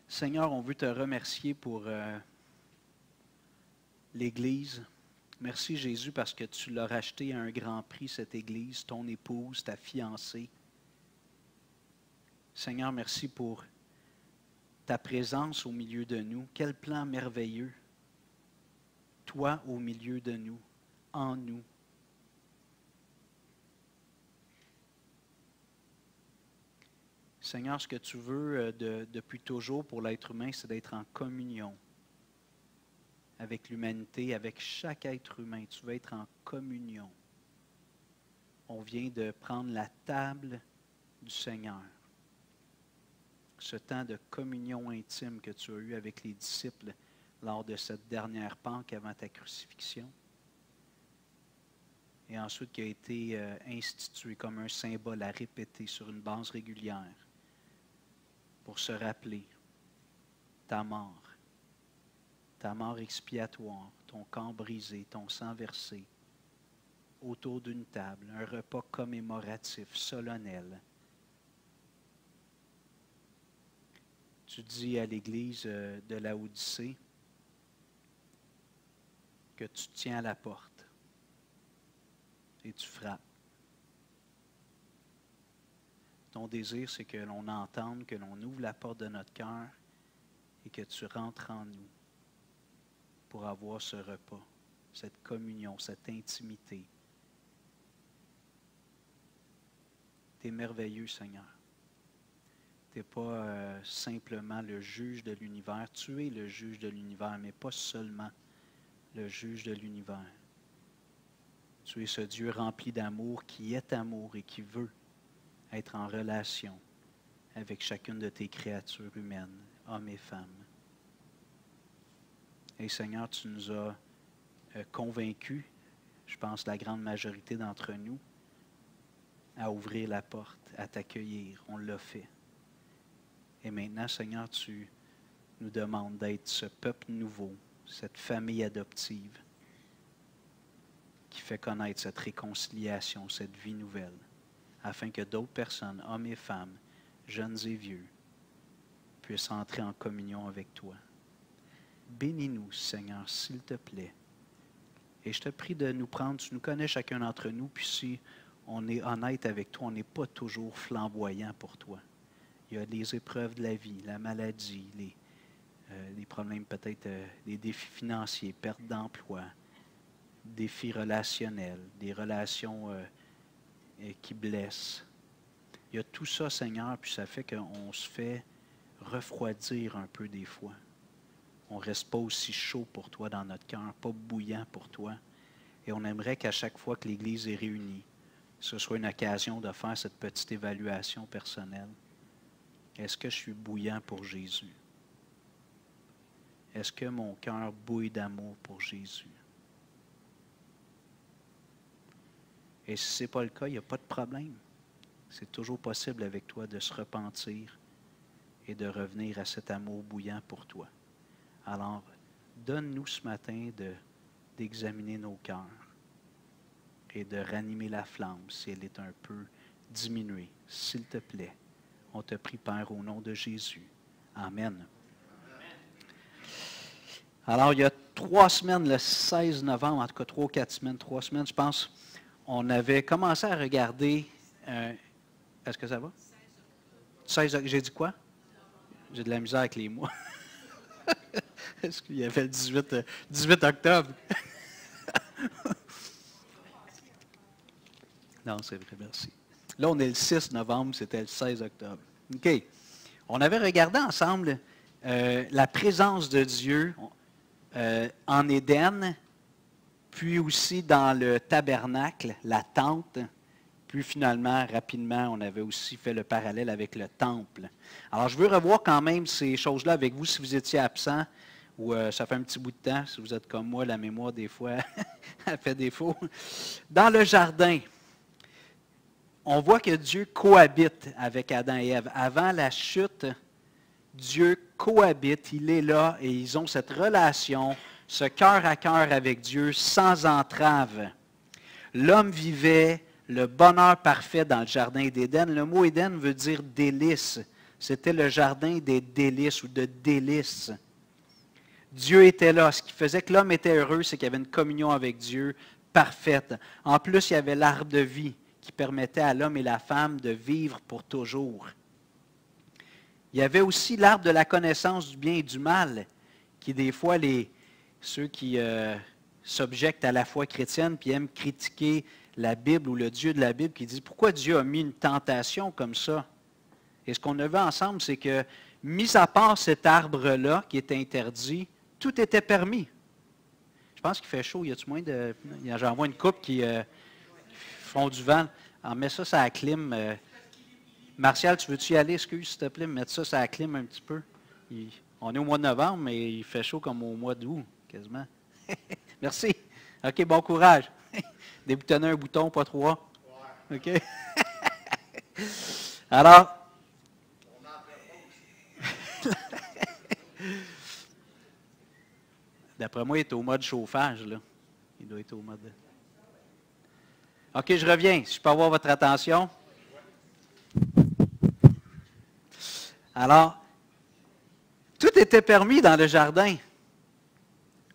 Seigneur, on veut te remercier pour l'Église. Merci Jésus parce que tu l'as racheté à un grand prix, cette Église, ton épouse, ta fiancée. Seigneur, merci pour ta présence au milieu de nous. Quel plan merveilleux. Toi au milieu de nous, en nous. Seigneur, ce que tu veux depuis toujours pour l'être humain, c'est d'être en communion avec l'humanité, avec chaque être humain. Tu veux être en communion. On vient de prendre la table du Seigneur. Ce temps de communion intime que tu as eu avec les disciples lors de cette dernière Pâque avant ta crucifixion. Et ensuite qui a été institué comme un symbole à répéter sur une base régulière pour se rappeler ta mort expiatoire, ton corps brisé, ton sang versé, autour d'une table, un repas commémoratif, solennel. Tu dis à l'Église de Laodicée que tu tiens à la porte et tu frappes. Ton désir, c'est que l'on entende, que l'on ouvre la porte de notre cœur et que tu rentres en nous pour avoir ce repas, cette communion, cette intimité. Tu es merveilleux, Seigneur. Tu n'es pas simplement le juge de l'univers. Tu es le juge de l'univers, mais pas seulement le juge de l'univers. Tu es ce Dieu rempli d'amour qui est amour et qui veut être en relation avec chacune de tes créatures humaines, hommes et femmes. Et Seigneur, tu nous as convaincus, je pense la grande majorité d'entre nous, à ouvrir la porte, à t'accueillir. On l'a fait. Et maintenant, Seigneur, tu nous demandes d'être ce peuple nouveau, cette famille adoptive qui fait connaître cette réconciliation, cette vie nouvelle, afin que d'autres personnes, hommes et femmes, jeunes et vieux, puissent entrer en communion avec toi. Bénis-nous, Seigneur, s'il te plaît. Et je te prie de nous prendre, tu nous connais chacun d'entre nous, puis si on est honnête avec toi, on n'est pas toujours flamboyant pour toi. Il y a les épreuves de la vie, la maladie, les problèmes peut-être, les défis financiers, perte d'emploi, défis relationnels, des relations qui blessent. Il y a tout ça, Seigneur, puis ça fait qu'on se fait refroidir un peu des fois. On ne reste pas aussi chaud pour toi dans notre cœur, pas bouillant pour toi. Et on aimerait qu'à chaque fois que l'Église est réunie, ce soit une occasion de faire cette petite évaluation personnelle. Est-ce que je suis bouillant pour Jésus? Est-ce que mon cœur bouille d'amour pour Jésus? Et si ce n'est pas le cas, il n'y a pas de problème. C'est toujours possible avec toi de se repentir et de revenir à cet amour bouillant pour toi. Alors, donne-nous ce matin d'examiner nos cœurs et de ranimer la flamme si elle est un peu diminuée. S'il te plaît, on te prie, Père, au nom de Jésus. Amen. Alors, il y a 3 semaines, le 16 novembre, en tout cas 3 ou 4 semaines, 3 semaines, je pense, on avait commencé à regarder... est-ce que ça va? 16 octobre. J'ai dit quoi? J'ai de la misère avec les mois. Est-ce qu'il y avait le 18 octobre? Non, c'est vrai, merci. Là, on est le 6 novembre, c'était le 16 octobre. OK. On avait regardé ensemble la présence de Dieu en Éden, puis aussi dans le tabernacle, la tente. Puis finalement, rapidement, on avait aussi fait le parallèle avec le temple. Alors, je veux revoir quand même ces choses-là avec vous si vous étiez absent ou ça fait un petit bout de temps. Si vous êtes comme moi, la mémoire, des fois, elle fait défaut. Dans le jardin, on voit que Dieu cohabite avec Adam et Ève. Avant la chute, Dieu cohabite, il est là et ils ont cette relation, ce cœur à cœur avec Dieu sans entrave. L'homme vivait le bonheur parfait dans le jardin d'Éden. Le mot Éden veut dire délice. C'était le jardin des délices ou de délices. Dieu était là. Ce qui faisait que l'homme était heureux, c'est qu'il y avait une communion avec Dieu parfaite. En plus, il y avait l'arbre de vie qui permettait à l'homme et la femme de vivre pour toujours. Il y avait aussi l'arbre de la connaissance du bien et du mal, qui des fois, ceux qui s'objectent à la foi chrétienne puis aiment critiquer la Bible ou le Dieu de la Bible, qui disent pourquoi Dieu a mis une tentation comme ça. Et ce qu'on a vu ensemble, c'est que, mis à part cet arbre-là qui était interdit, tout était permis. Je pense qu'il fait chaud. Y a-tu moins de. J'en vois une couple qui font du vent. Alors, mets ça la clim. Martial, tu veux-tu y aller? Excuse, s'il te plaît, mettre ça la clim un petit peu. On est au mois de novembre, mais il fait chaud comme au mois d'août, quasiment. Merci. OK, bon courage. Déboutonner un bouton, pas trois. OK? Alors. D'après moi, il est au mode chauffage, là. Il doit être au mode. OK, je reviens. Si je peux avoir votre attention. Alors, tout était permis dans le jardin.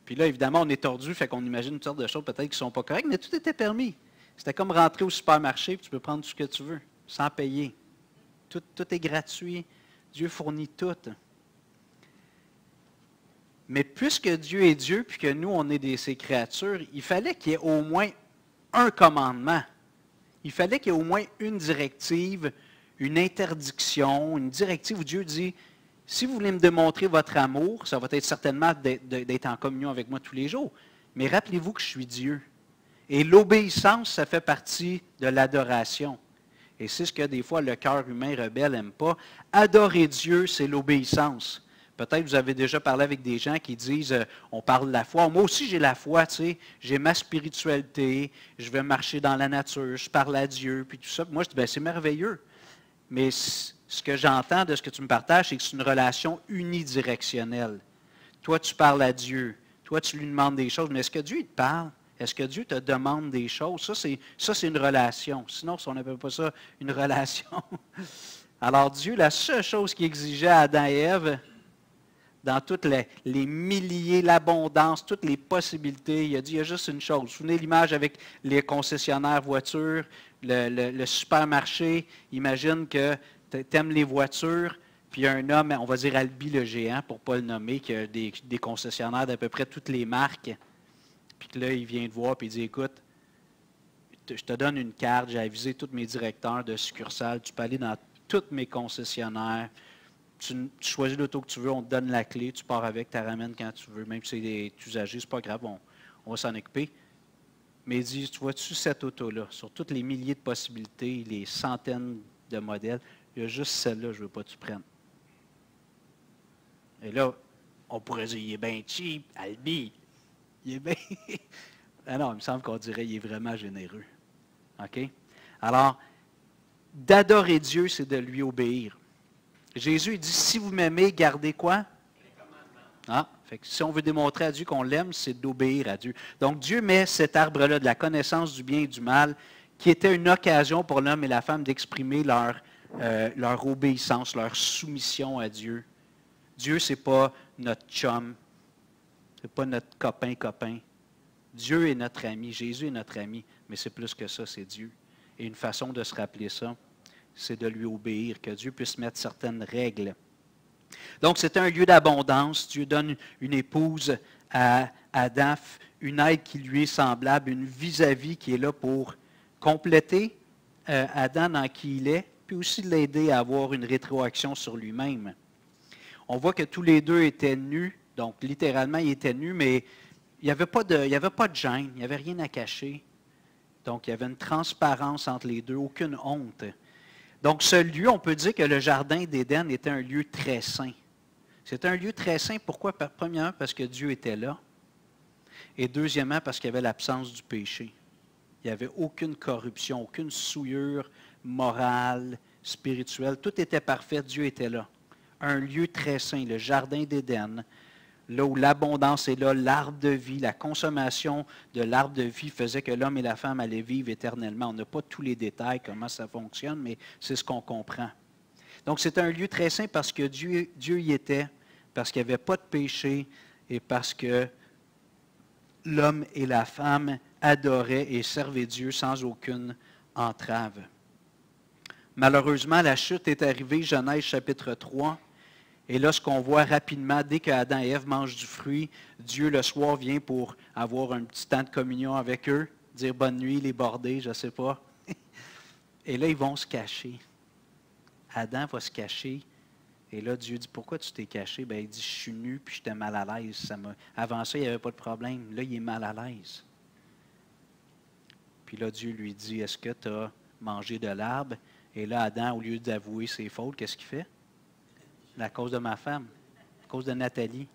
Puis là, évidemment, on est tordu, fait qu'on imagine une sorte de choses peut-être qui ne sont pas correctes, mais tout était permis. C'était comme rentrer au supermarché, puis tu peux prendre tout ce que tu veux, sans payer. Tout est gratuit. Dieu fournit tout. Mais puisque Dieu est Dieu, puis que nous, on est ses créatures, il fallait qu'il y ait au moins un commandement. Il fallait qu'il y ait au moins une directive, une interdiction, une directive où Dieu dit, si vous voulez me démontrer votre amour, ça va être certainement d'être en communion avec moi tous les jours. Mais rappelez-vous que je suis Dieu. Et l'obéissance, ça fait partie de l'adoration. Et c'est ce que des fois le cœur humain rebelle n'aime pas. Adorer Dieu, c'est l'obéissance. Peut-être vous avez déjà parlé avec des gens qui disent, on parle de la foi. Moi aussi, j'ai la foi, tu sais. J'ai ma spiritualité, je vais marcher dans la nature, je parle à Dieu, puis tout ça. Moi, je dis, c'est merveilleux. Mais ce que j'entends de ce que tu me partages, c'est que c'est une relation unidirectionnelle. Toi, tu parles à Dieu. Toi, tu lui demandes des choses. Mais est-ce que Dieu te parle? Est-ce que Dieu te demande des choses? Ça, c'est une relation. Sinon, on n'appelle pas ça une relation. Alors, Dieu, la seule chose qu'il exigeait à Adam et Ève, dans toutes les milliers, l'abondance, toutes les possibilités, il a dit, il y a juste une chose. Vous vous souvenez l'image avec les concessionnaires voitures, le supermarché, imagine que tu aimes les voitures, puis il y a un homme, on va dire Albi le géant, pour ne pas le nommer, qui a des concessionnaires d'à peu près toutes les marques, puis que là, il vient te voir, puis il dit, écoute, je te donne une carte, j'ai avisé tous mes directeurs de succursales, tu peux aller dans tous mes concessionnaires, tu choisis l'auto que tu veux, on te donne la clé, tu pars avec, tu la ramènes quand tu veux, même si c'est des usagers, c'est pas grave, on va s'en occuper. Mais il dit, tu vois-tu cette auto-là, sur toutes les milliers de possibilités, les centaines de modèles, il y a juste celle-là, je ne veux pas que tu prennes. Et là, on pourrait dire, il est bien cheap, Albi. Il est bien... Ah non, il me semble qu'on dirait qu'il est vraiment généreux. OK? Alors, d'adorer Dieu, c'est de lui obéir. Jésus dit, si vous m'aimez, gardez quoi? Fait que si on veut démontrer à Dieu qu'on l'aime, c'est d'obéir à Dieu. Donc Dieu met cet arbre-là de la connaissance du bien et du mal, qui était une occasion pour l'homme et la femme d'exprimer leur obéissance, leur soumission à Dieu. Dieu, ce n'est pas notre chum, ce n'est pas notre copain. Dieu est notre ami, Jésus est notre ami, mais c'est plus que ça, c'est Dieu. Et une façon de se rappeler ça, c'est de lui obéir, que Dieu puisse mettre certaines règles. Donc, c'est un lieu d'abondance. Dieu donne une épouse à Adam, une aide qui lui est semblable, une vis-à-vis qui est là pour compléter Adam dans qui il est, puis aussi l'aider à avoir une rétroaction sur lui-même. On voit que tous les deux étaient nus, donc littéralement, ils étaient nus, mais il n'y avait pas de gêne, il n'y avait rien à cacher. Donc, il y avait une transparence entre les deux, aucune honte. Donc, ce lieu, on peut dire que le jardin d'Éden était un lieu très saint. C'est un lieu très saint. Pourquoi? Premièrement, parce que Dieu était là. Et deuxièmement, parce qu'il y avait l'absence du péché. Il n'y avait aucune corruption, aucune souillure morale, spirituelle. Tout était parfait. Dieu était là. Un lieu très saint, le jardin d'Éden, là où l'abondance est là, l'arbre de vie, la consommation de l'arbre de vie faisait que l'homme et la femme allaient vivre éternellement. On n'a pas tous les détails, comment ça fonctionne, mais c'est ce qu'on comprend. Donc, c'était un lieu très saint parce que Dieu y était, parce qu'il n'y avait pas de péché et parce que l'homme et la femme adoraient et servaient Dieu sans aucune entrave. Malheureusement, la chute est arrivée, Genèse chapitre 3. Et là, ce qu'on voit rapidement, dès qu'Adam et Ève mangent du fruit, Dieu le soir vient pour avoir un petit temps de communion avec eux, dire bonne nuit, les border, je ne sais pas. Et là, ils vont se cacher. Adam va se cacher. Et là, Dieu dit, pourquoi tu t'es caché? Bien, il dit, je suis nu puis j'étais mal à l'aise. Avant ça, il n'y avait pas de problème. Là, il est mal à l'aise. Puis là, Dieu lui dit, est-ce que tu as mangé de l'arbre? Et là, Adam, au lieu d'avouer ses fautes, qu'est-ce qu'il fait? À cause de ma femme, à cause de Nathalie.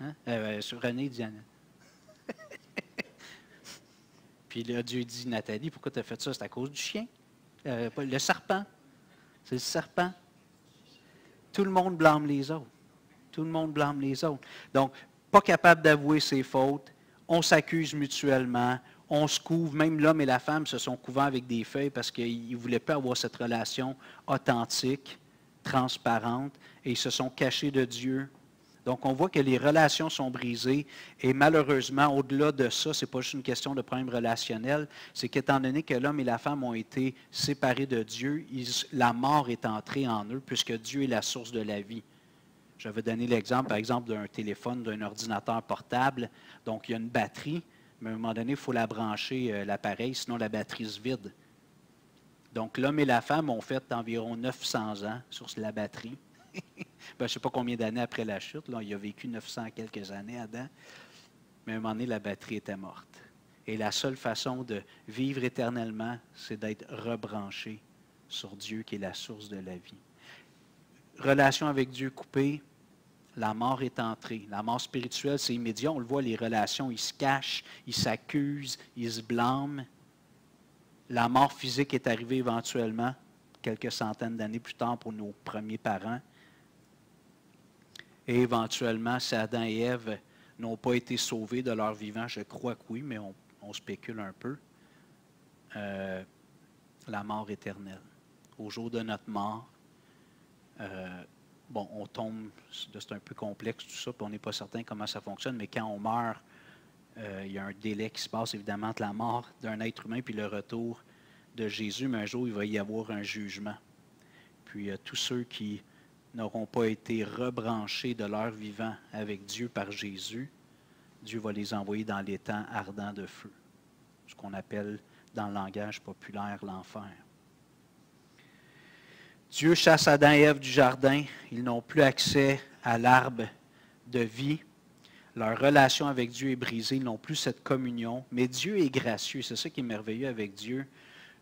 Hein? René dit Anna. Puis là, Dieu dit, Nathalie, pourquoi tu as fait ça? C'est à cause du chien. Le serpent. C'est le serpent. Tout le monde blâme les autres. Tout le monde blâme les autres. Donc, pas capable d'avouer ses fautes. On s'accuse mutuellement. On se couvre. Même l'homme et la femme se sont couverts avec des feuilles parce qu'ils ne voulaient pas avoir cette relation authentique, transparente, et ils se sont cachés de Dieu. Donc, on voit que les relations sont brisées, et malheureusement, au-delà de ça, ce n'est pas juste une question de problème relationnel, c'est qu'étant donné que l'homme et la femme ont été séparés de Dieu, la mort est entrée en eux, puisque Dieu est la source de la vie. Je vais donner l'exemple, par exemple, d'un téléphone, d'un ordinateur portable. Donc, il y a une batterie, mais à un moment donné, il faut la brancher, l'appareil, sinon la batterie se vide. Donc, l'homme et la femme ont fait environ 900 ans sur la batterie. Je ne sais pas combien d'années après la chute. Là, il a vécu 900 quelques années, Adam. Mais à un moment donné, la batterie était morte. Et la seule façon de vivre éternellement, c'est d'être rebranché sur Dieu, qui est la source de la vie. Relation avec Dieu coupée, la mort est entrée. La mort spirituelle, c'est immédiat. On le voit, les relations, ils se cachent, ils s'accusent, ils se blâment. La mort physique est arrivée éventuellement, quelques centaines d'années plus tard pour nos premiers parents. Et éventuellement, si Adam et Ève n'ont pas été sauvés de leur vivant, je crois que oui, mais on spécule un peu, la mort éternelle. Au jour de notre mort, on tombe, c'est un peu complexe tout ça, puis on n'est pas certain comment ça fonctionne, mais quand on meurt, il y a un délai qui se passe évidemment entre la mort d'un être humain puis le retour de Jésus, mais un jour, il va y avoir un jugement. Puis tous ceux qui n'auront pas été rebranchés de leur vivant avec Dieu par Jésus, Dieu va les envoyer dans l'étang ardent de feu, ce qu'on appelle dans le langage populaire l'enfer. Dieu chasse Adam et Ève du jardin, ils n'ont plus accès à l'arbre de vie. Leur relation avec Dieu est brisée, ils n'ont plus cette communion. Mais Dieu est gracieux, c'est ça qui est merveilleux avec Dieu.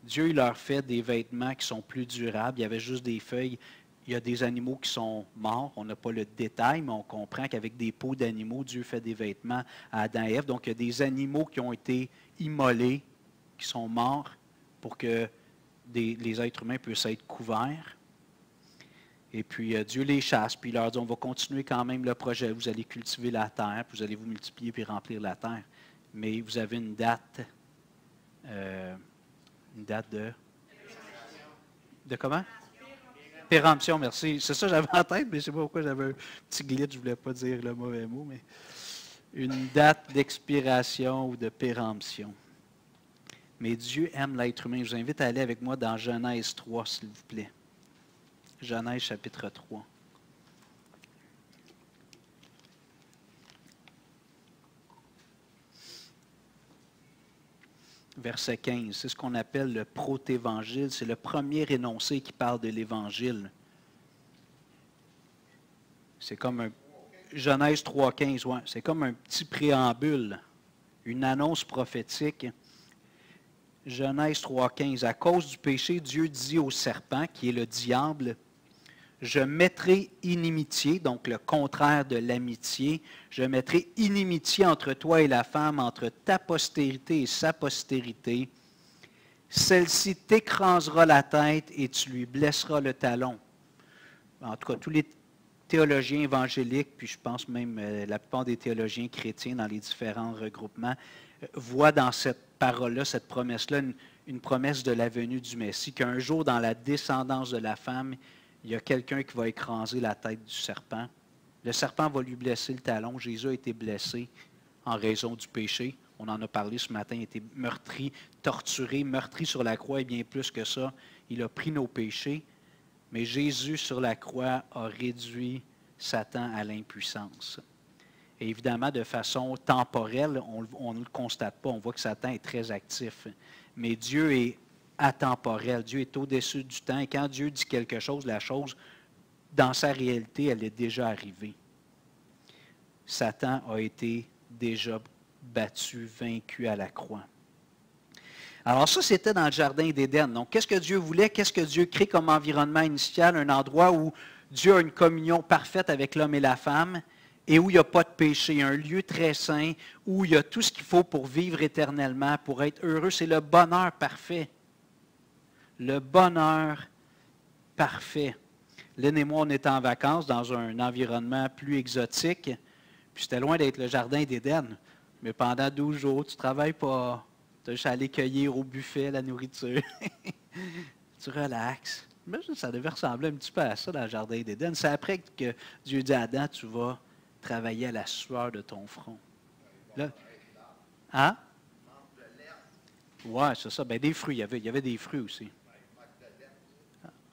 Dieu, il leur fait des vêtements qui sont plus durables. Il y avait juste des feuilles. Il y a des animaux qui sont morts. On n'a pas le détail, mais on comprend qu'avec des peaux d'animaux, Dieu fait des vêtements à Adam et Ève. Donc, il y a des animaux qui ont été immolés, qui sont morts, pour que les êtres humains puissent être couverts. Et puis, Dieu les chasse, puis il leur dit, on va continuer quand même le projet. Vous allez cultiver la terre, puis vous allez vous multiplier, puis remplir la terre. Mais vous avez une date de... De comment? Péremption, merci. C'est ça que j'avais en tête, mais je ne sais pas pourquoi j'avais un petit glitch, je ne voulais pas dire le mauvais mot, mais une date d'expiration ou de péremption. Mais Dieu aime l'être humain. Je vous invite à aller avec moi dans Genèse 3, s'il vous plaît. Genèse chapitre 3. Verset 15, c'est ce qu'on appelle le protévangile. C'est le premier énoncé qui parle de l'Évangile. C'est comme un... Genèse 3,15, ouais, c'est comme un petit préambule, une annonce prophétique. Genèse 3,15, à cause du péché, Dieu dit au serpent, qui est le diable, je mettrai inimitié, donc le contraire de l'amitié, je mettrai inimitié entre toi et la femme, entre ta postérité et sa postérité. Celle-ci t'écrasera la tête et tu lui blesseras le talon. En tout cas, tous les théologiens évangéliques, puis je pense même la plupart des théologiens chrétiens dans les différents regroupements, voient dans cette parole-là, cette promesse-là, une promesse de la venue du Messie, qu'un jour, dans la descendance de la femme, il y a quelqu'un qui va écraser la tête du serpent. Le serpent va lui blesser le talon. Jésus a été blessé en raison du péché. On en a parlé ce matin. Il a été meurtri, torturé, meurtri sur la croix et bien plus que ça. Il a pris nos péchés. Mais Jésus, sur la croix, a réduit Satan à l'impuissance. Et évidemment, de façon temporelle, on ne le constate pas. On voit que Satan est très actif. Mais Dieu est atemporel. Dieu est au-dessus du temps. Et quand Dieu dit quelque chose, la chose, dans sa réalité, elle est déjà arrivée. Satan a été déjà battu, vaincu à la croix. Alors ça, c'était dans le jardin d'Éden. Donc, qu'est-ce que Dieu voulait? Qu'est-ce que Dieu crée comme environnement initial? Un endroit où Dieu a une communion parfaite avec l'homme et la femme et où il n'y a pas de péché. Un lieu très saint où il y a tout ce qu'il faut pour vivre éternellement, pour être heureux. C'est le bonheur parfait. Le bonheur parfait. Lynn et moi, on était en vacances dans un environnement plus exotique. Puis c'était loin d'être le jardin d'Éden. Mais pendant 12 jours, tu ne travailles pas. Tu as juste à aller cueillir au buffet la nourriture. Tu relaxes. Mais ça devait ressembler un petit peu à ça dans le jardin d'Éden. C'est après que Dieu dit à Adam, tu vas travailler à la sueur de ton front. Là, hein? Oui, c'est ça. Ben, des fruits. Il y avait des fruits aussi.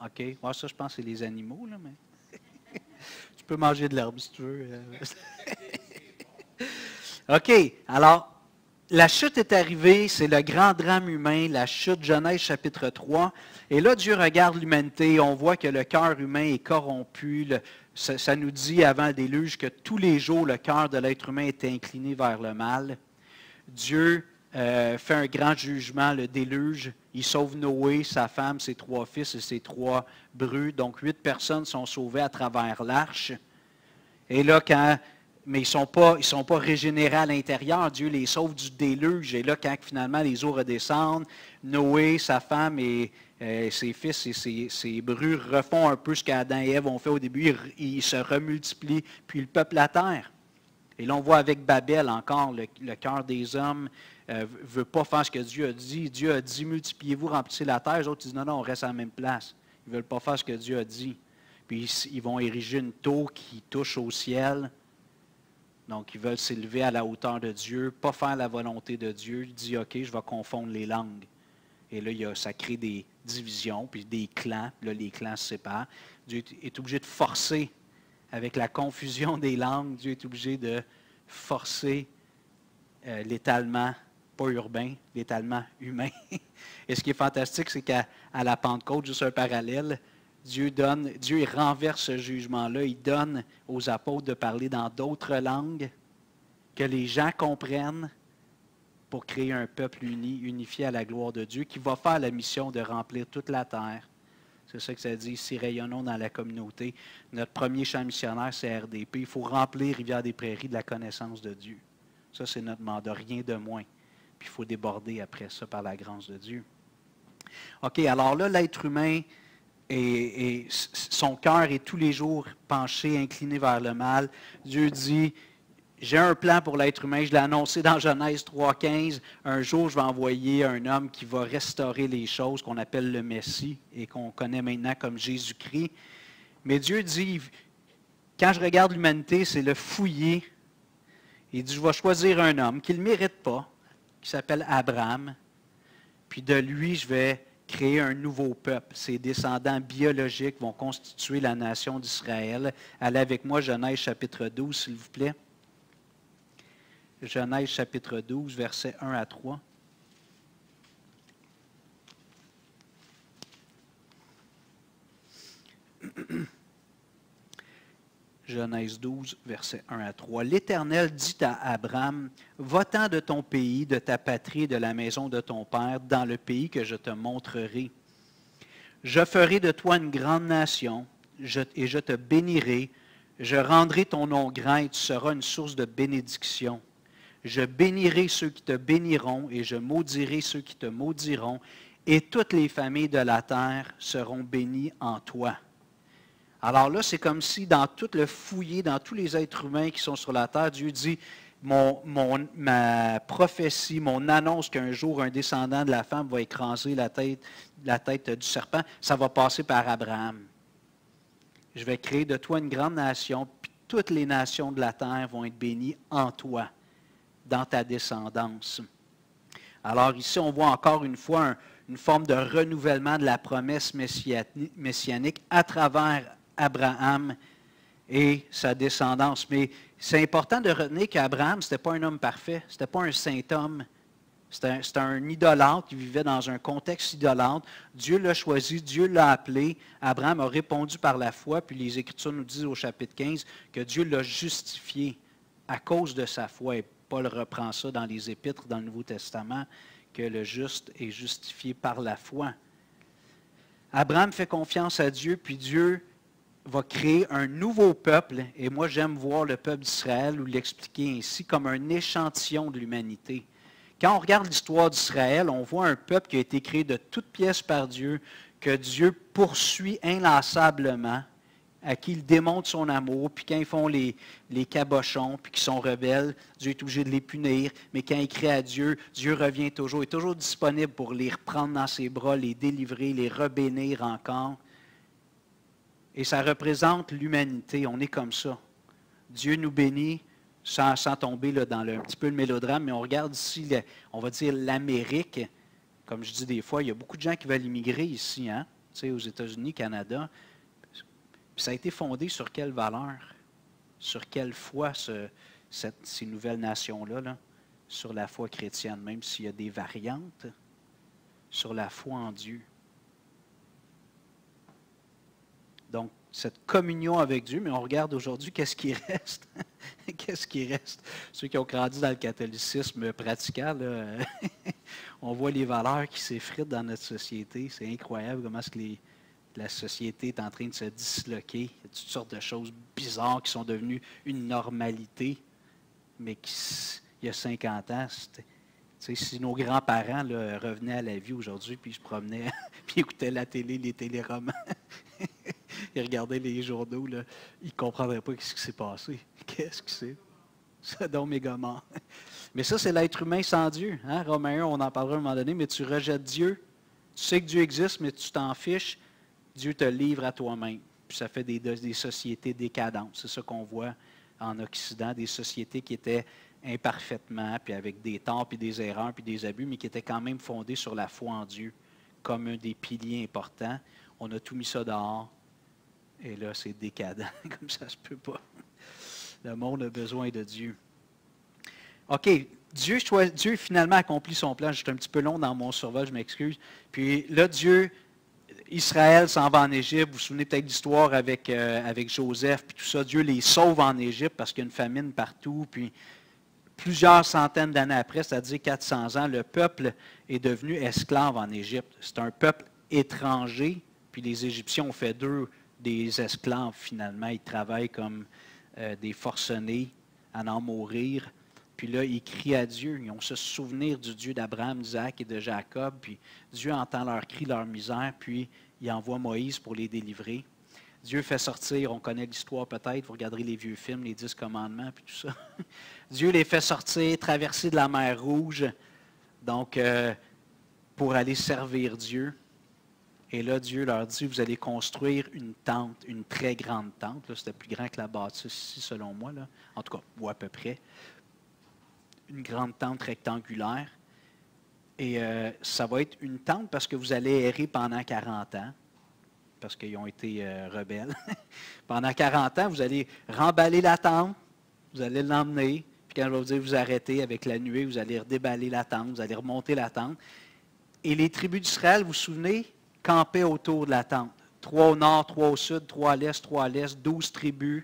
OK. Ouais, ça, je pense que c'est les animaux, là, mais tu peux manger de l'herbe si tu veux. OK. Alors, la chute est arrivée, c'est le grand drame humain, la chute, Genèse chapitre 3. Et là, Dieu regarde l'humanité, on voit que le cœur humain est corrompu. Ça nous dit avant le déluge que tous les jours, le cœur de l'être humain est incliné vers le mal. Dieu fait un grand jugement, le déluge. Il sauve Noé, sa femme, ses 3 fils et ses 3 brus. Donc 8 personnes sont sauvées à travers l'arche. Et là, mais ils ne sont pas régénérés à l'intérieur. Dieu les sauve du déluge. Et là, quand finalement les eaux redescendent, Noé, sa femme et ses fils et ses brus refont un peu ce qu'Adam et Ève ont fait au début. Ils se remultiplient, puis ils peuplent la terre. Et là, on voit avec Babel encore, le cœur des hommes ne veut pas faire ce que Dieu a dit. Dieu a dit, multipliez-vous, remplissez la terre. Les autres disent, non, non, on reste à la même place. Ils ne veulent pas faire ce que Dieu a dit. Puis ils vont ériger une tour qui touche au ciel. Donc, ils veulent s'élever à la hauteur de Dieu, pas faire la volonté de Dieu. Il dit, OK, je vais confondre les langues. Et là, ça crée des divisions, puis des clans. Puis là, les clans se séparent. Dieu est obligé de forcer, avec la confusion des langues, Dieu est obligé de forcer l'étalement, pas urbain, l'étalement humain. Et ce qui est fantastique, c'est qu'à la Pentecôte, juste un parallèle, Dieu renverse ce jugement-là. Il donne aux apôtres de parler dans d'autres langues que les gens comprennent pour créer un peuple uni, unifié à la gloire de Dieu, qui va faire la mission de remplir toute la terre. C'est ça que ça dit, ici, rayonnons dans la communauté. Notre premier champ missionnaire, c'est RDP. Il faut remplir Rivière-des-Prairies de la connaissance de Dieu. Ça, c'est notre mandat, rien de moins. Puis il faut déborder après ça par la grâce de Dieu. OK, alors là, l'être humain, et son cœur est tous les jours penché, incliné vers le mal. Dieu dit, j'ai un plan pour l'être humain, je l'ai annoncé dans Genèse 3,15. Un jour, je vais envoyer un homme qui va restaurer les choses, qu'on appelle le Messie, et qu'on connaît maintenant comme Jésus-Christ. Mais Dieu dit, quand je regarde l'humanité, c'est le fouiller. Il dit, je vais choisir un homme qui ne le mérite pas, qui s'appelle Abraham. Puis de lui, je vais créer un nouveau peuple. Ses descendants biologiques vont constituer la nation d'Israël. Allez avec moi, Genèse chapitre 12, s'il vous plaît. Genèse chapitre 12, versets 1 à 3. Genèse 12, versets 1 à 3. L'Éternel dit à Abraham, « Va-t'en de ton pays, de ta patrie, de la maison de ton père, dans le pays que je te montrerai. Je ferai de toi une grande nation, et je te bénirai. Je rendrai ton nom grand, et tu seras une source de bénédiction. Je bénirai ceux qui te béniront, et je maudirai ceux qui te maudiront, et toutes les familles de la terre seront bénies en toi. » Alors là, c'est comme si dans tout le fouillis, dans tous les êtres humains qui sont sur la terre, Dieu dit, ma prophétie, mon annonce qu'un jour un descendant de la femme va écraser la tête du serpent, ça va passer par Abraham. Je vais créer de toi une grande nation, puis toutes les nations de la terre vont être bénies en toi, dans ta descendance. Alors ici, on voit encore une fois une forme de renouvellement de la promesse messianique à travers Abraham et sa descendance. Mais c'est important de retenir qu'Abraham, ce n'était pas un homme parfait, ce n'était pas un saint homme. C'était un idolâtre qui vivait dans un contexte idolâtre. Dieu l'a choisi, Dieu l'a appelé. Abraham a répondu par la foi, puis les Écritures nous disent au chapitre 15 que Dieu l'a justifié à cause de sa foi. Et Paul reprend ça dans les Épîtres, dans le Nouveau Testament, que le juste est justifié par la foi. Abraham fait confiance à Dieu, puis Dieu va créer un nouveau peuple. Et moi, j'aime voir le peuple d'Israël ou l'expliquer ainsi comme un échantillon de l'humanité. Quand on regarde l'histoire d'Israël, on voit un peuple qui a été créé de toutes pièces par Dieu, que Dieu poursuit inlassablement, à qui il démontre son amour, puis quand ils font les cabochons, puis qu'ils sont rebelles, Dieu est obligé de les punir, mais quand ils crient à Dieu, Dieu revient toujours, est toujours disponible pour les reprendre dans ses bras, les délivrer, les rebénir encore. Et ça représente l'humanité, on est comme ça. Dieu nous bénit, sans tomber là, dans un petit peu le mélodrame, mais on regarde ici, on va dire l'Amérique. Comme je dis des fois, il y a beaucoup de gens qui veulent immigrer ici, hein? Tu sais, aux États-Unis, Canada. Puis ça a été fondé sur quelle valeur? Sur quelle foi ces nouvelles nations-là? Là? Sur la foi chrétienne, même s'il y a des variantes, sur la foi en Dieu. Donc, cette communion avec Dieu, mais on regarde aujourd'hui qu'est-ce qui reste. Qu'est-ce qui reste? Ceux qui ont grandi dans le catholicisme pratiquant, là, on voit les valeurs qui s'effritent dans notre société. C'est incroyable comment est-ce que la société est en train de se disloquer. Il y a toutes sortes de choses bizarres qui sont devenues une normalité, mais il y a 50 ans, si nos grands-parents là, revenaient à la vie aujourd'hui, puis ils se promenaient, puis écoutaient la télé, les téléromans, ils regardaient les journaux, là, ils ne comprendraient pas ce qui s'est passé. Qu'est-ce que c'est? Sodome et Gomorrhe. Mais ça, c'est l'être humain sans Dieu. Hein? Romains 1, on en parlera à un moment donné, mais tu rejettes Dieu. Tu sais que Dieu existe, mais tu t'en fiches. Dieu te livre à toi-même. Puis ça fait des sociétés décadentes. C'est ça qu'on voit en Occident, des sociétés qui étaient imparfaitement, puis avec des torts, puis des erreurs, puis des abus, mais qui étaient quand même fondées sur la foi en Dieu, comme un des piliers importants. On a tout mis ça dehors, et là, c'est décadent, comme ça se peut pas. Le monde a besoin de Dieu. OK, Dieu finalement accomplit son plan. J'étais un petit peu long dans mon survol, je m'excuse. Puis là, Israël s'en va en Égypte. Vous vous souvenez peut-être de l'histoire avec Joseph, puis tout ça. Dieu les sauve en Égypte parce qu'il y a une famine partout. Puis plusieurs centaines d'années après, c'est-à-dire 400 ans, le peuple est devenu esclave en Égypte. C'est un peuple étranger. Puis les Égyptiens ont fait d'eux des esclaves finalement. Ils travaillent comme des forcenés à en mourir. Puis là, ils crient à Dieu. Ils ont ce souvenir du Dieu d'Abraham, d'Isaac et de Jacob. Puis Dieu entend leurs cris, leur misère, puis il envoie Moïse pour les délivrer. Dieu fait sortir, on connaît l'histoire peut-être, vous regarderez les vieux films, les 10 commandements, puis tout ça. Dieu les fait sortir, traverser de la mer Rouge, donc pour aller servir Dieu. Et là, Dieu leur dit, vous allez construire une tente, une très grande tente. C'était plus grand que la bâtisse ici, selon moi, là. En tout cas, ou à peu près. Une grande tente rectangulaire. Et ça va être une tente parce que vous allez errer pendant 40 ans, parce qu'ils ont été rebelles. Pendant 40 ans, vous allez remballer la tente, vous allez l'emmener, puis quand je vais vous dire vous arrêtez avec la nuée, vous allez redéballer la tente, vous allez remonter la tente. Et les tribus d'Israël, vous vous souvenez, campaient autour de la tente. 3 au nord, 3 au sud, 3 à l'est, 3 à l'est, 12 tribus.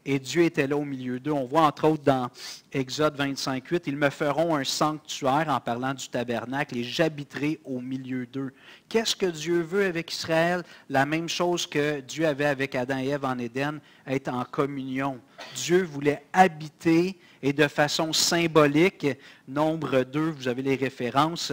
Et Dieu était là au milieu d'eux. On voit entre autres dans Exode 25:8, « Ils me feront un sanctuaire » en parlant du tabernacle, « et j'habiterai au milieu d'eux. » Qu'est-ce que Dieu veut avec Israël? La même chose que Dieu avait avec Adam et Ève en Éden, être en communion. Dieu voulait habiter, et de façon symbolique, Nombre 2, vous avez les références,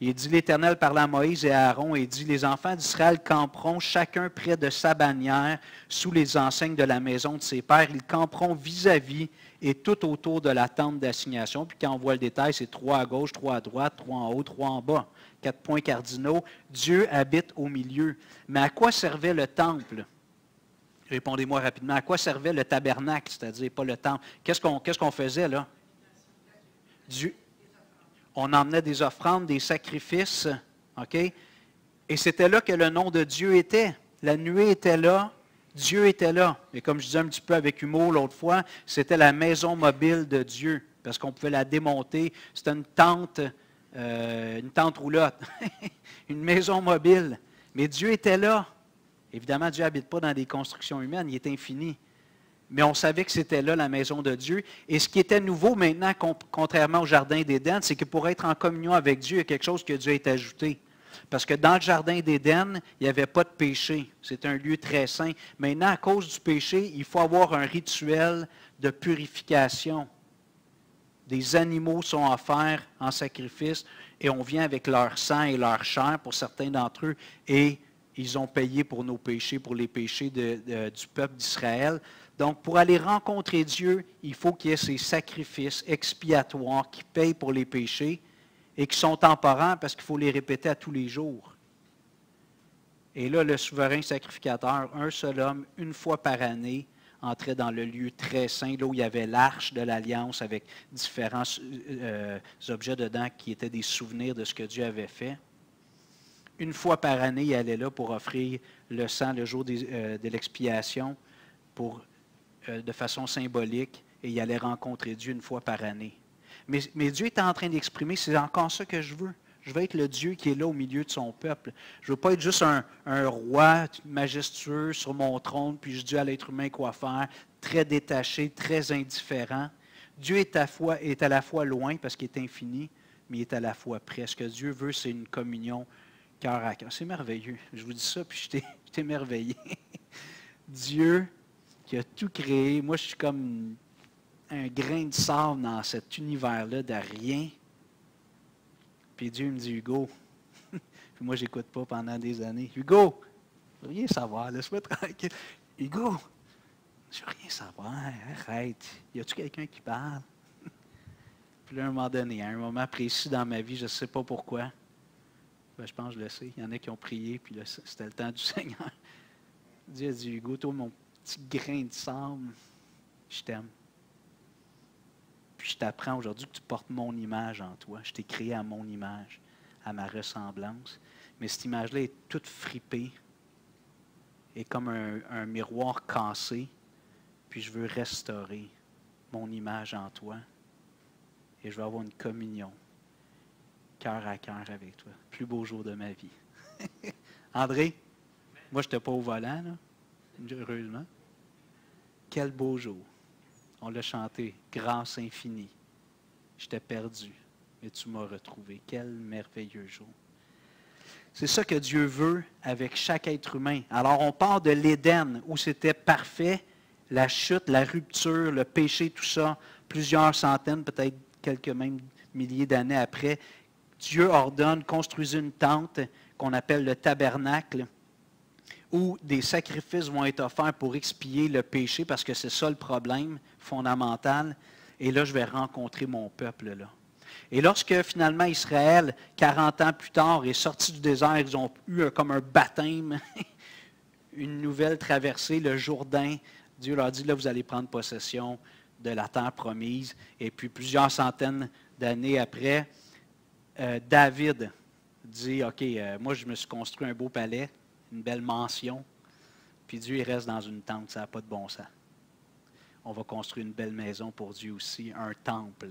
il dit, l'Éternel parla à Moïse et à Aaron, et dit, les enfants d'Israël camperont chacun près de sa bannière, sous les enseignes de la maison de ses pères. Ils camperont vis-à-vis et tout autour de la tente d'assignation. Puis quand on voit le détail, c'est 3 à gauche, 3 à droite, 3 en haut, 3 en bas. 4 points cardinaux. Dieu habite au milieu. Mais à quoi servait le temple? Répondez-moi rapidement. À quoi servait le tabernacle, c'est-à-dire pas le temple? Qu'est-ce qu'on faisait là? On emmenait des offrandes, des sacrifices, OK? Et c'était là que le nom de Dieu était. La nuée était là, Dieu était là. Et comme je disais un petit peu avec humour l'autre fois, c'était la maison mobile de Dieu, parce qu'on pouvait la démonter. C'était une tente roulotte, une maison mobile. Mais Dieu était là. Évidemment, Dieu n'habite pas dans des constructions humaines, il est infini. Mais on savait que c'était là la maison de Dieu. Et ce qui était nouveau maintenant, contrairement au jardin d'Éden, c'est que pour être en communion avec Dieu, il y a quelque chose que Dieu a ajouté. Parce que dans le jardin d'Éden, il n'y avait pas de péché. C'est un lieu très saint. Maintenant, à cause du péché, il faut avoir un rituel de purification. Des animaux sont offerts en sacrifice et on vient avec leur sang et leur chair pour certains d'entre eux et ils ont payé pour nos péchés, pour les péchés du peuple d'Israël. Donc, pour aller rencontrer Dieu, il faut qu'il y ait ces sacrifices expiatoires qui payent pour les péchés et qui sont temporaires parce qu'il faut les répéter à tous les jours. Et là, le souverain sacrificateur, un seul homme, une fois par année, entrait dans le lieu très saint, là où il y avait l'arche de l'Alliance avec différents objets dedans qui étaient des souvenirs de ce que Dieu avait fait. Une fois par année, il allait là pour offrir le sang le jour de l'expiation de façon symbolique et il allait rencontrer Dieu une fois par année. Mais Dieu était en train d'exprimer, c'est encore ça que je veux. Je veux être le Dieu qui est là au milieu de son peuple. Je ne veux pas être juste un roi majestueux sur mon trône, puis je dis à l'être humain quoi faire, très détaché, très indifférent. Dieu est à la fois loin parce qu'il est infini, mais il est à la fois près. Ce que Dieu veut, c'est une communion cœur à cœur. C'est merveilleux. Je vous dis ça, puis je t'ai émerveillé. Dieu qui a tout créé. Moi, je suis comme un grain de sable dans cet univers-là de rien. Puis Dieu me dit, Hugo, puis moi, je n'écoute pas pendant des années. Hugo, je veux rien savoir, laisse-moi tranquille. Hugo, je veux rien savoir, arrête. Y a-tu quelqu'un qui parle? Puis là, à un moment donné, à un moment précis dans ma vie, je ne sais pas pourquoi, ben, je pense que je le sais. Il y en a qui ont prié, puis là, c'était le temps du Seigneur. Dieu a dit, Hugo, toi, mon petit grain de sable, je t'aime. Puis je t'apprends aujourd'hui que tu portes mon image en toi. Je t'ai créé à mon image, à ma ressemblance. Mais cette image-là est toute fripée, est comme un miroir cassé. Puis je veux restaurer mon image en toi. Et je veux avoir une communion, cœur à cœur avec toi. Plus beau jour de ma vie. André, moi je n'étais pas au volant, là, heureusement. Quel beau jour. On l'a chanté, grâce infinie. J'étais perdu, mais tu m'as retrouvé. Quel merveilleux jour. C'est ça que Dieu veut avec chaque être humain. Alors on part de l'Éden où c'était parfait, la chute, la rupture, le péché, tout ça, plusieurs centaines, peut-être quelques même milliers d'années après, Dieu ordonne, construisez une tente qu'on appelle le tabernacle, où des sacrifices vont être offerts pour expier le péché, parce que c'est ça le problème fondamental. Et là, je vais rencontrer mon peuple là. Et lorsque finalement Israël, 40 ans plus tard, est sorti du désert, ils ont eu comme un baptême, une nouvelle traversée, le Jourdain. Dieu leur dit, là, vous allez prendre possession de la terre promise. Et puis plusieurs centaines d'années après, David dit, OK, moi je me suis construit un beau palais, une belle mansion, puis Dieu il reste dans une tente, ça n'a pas de bon sens. On va construire une belle maison pour Dieu aussi, un temple.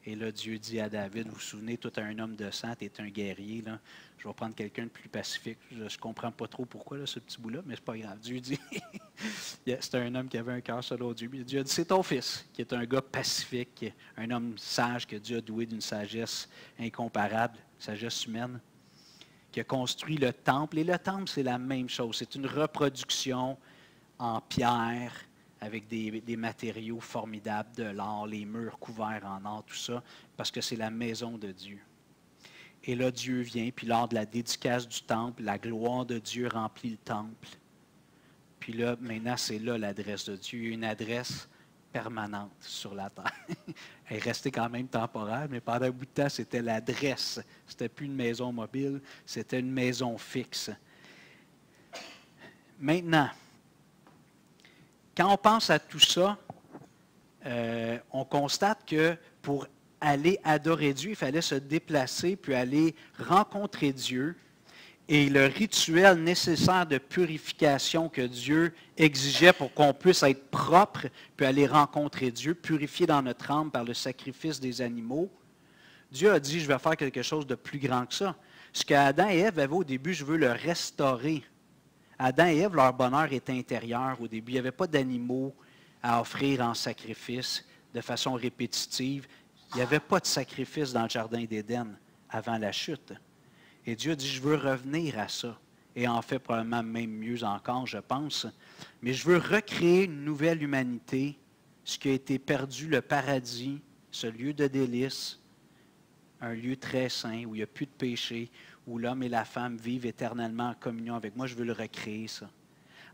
Et là, Dieu dit à David, vous vous souvenez, toi, tu es un homme de sang, tu es un guerrier, là. Je vais prendre quelqu'un de plus pacifique. Je ne comprends pas trop pourquoi, là, ce petit bout-là, mais ce n'est pas grave. Dieu dit, c'était un homme qui avait un cœur selon Dieu. Dieu a dit, c'est ton fils, qui est un gars pacifique, un homme sage que Dieu a doué d'une sagesse incomparable, sagesse humaine, qui a construit le temple. Et le temple, c'est la même chose. C'est une reproduction en pierre, avec des matériaux formidables, de l'or, les murs couverts en or, tout ça, parce que c'est la maison de Dieu. Et là, Dieu vient, puis lors de la dédicace du temple, la gloire de Dieu remplit le temple. Puis là, maintenant, c'est là l'adresse de Dieu, une adresse permanente sur la terre. Elle est restée quand même temporaire, mais pendant un bout de temps, c'était l'adresse. C'était plus une maison mobile, c'était une maison fixe. Maintenant, quand on pense à tout ça, on constate que pour aller adorer Dieu, il fallait se déplacer, puis aller rencontrer Dieu. Et le rituel nécessaire de purification que Dieu exigeait pour qu'on puisse être propre, puis aller rencontrer Dieu, purifié dans notre âme par le sacrifice des animaux, Dieu a dit, je vais faire quelque chose de plus grand que ça. Ce qu'Adam et Ève avaient au début, je veux le restaurer. Adam et Ève, leur bonheur était intérieur au début. Il n'y avait pas d'animaux à offrir en sacrifice de façon répétitive. Il n'y avait pas de sacrifice dans le jardin d'Éden avant la chute. Et Dieu a dit, je veux revenir à ça. Et en fait, probablement même mieux encore, je pense. Mais je veux recréer une nouvelle humanité, ce qui a été perdu, le paradis, ce lieu de délices, un lieu très saint, où il n'y a plus de péché, où l'homme et la femme vivent éternellement en communion avec moi. Je veux le recréer, ça.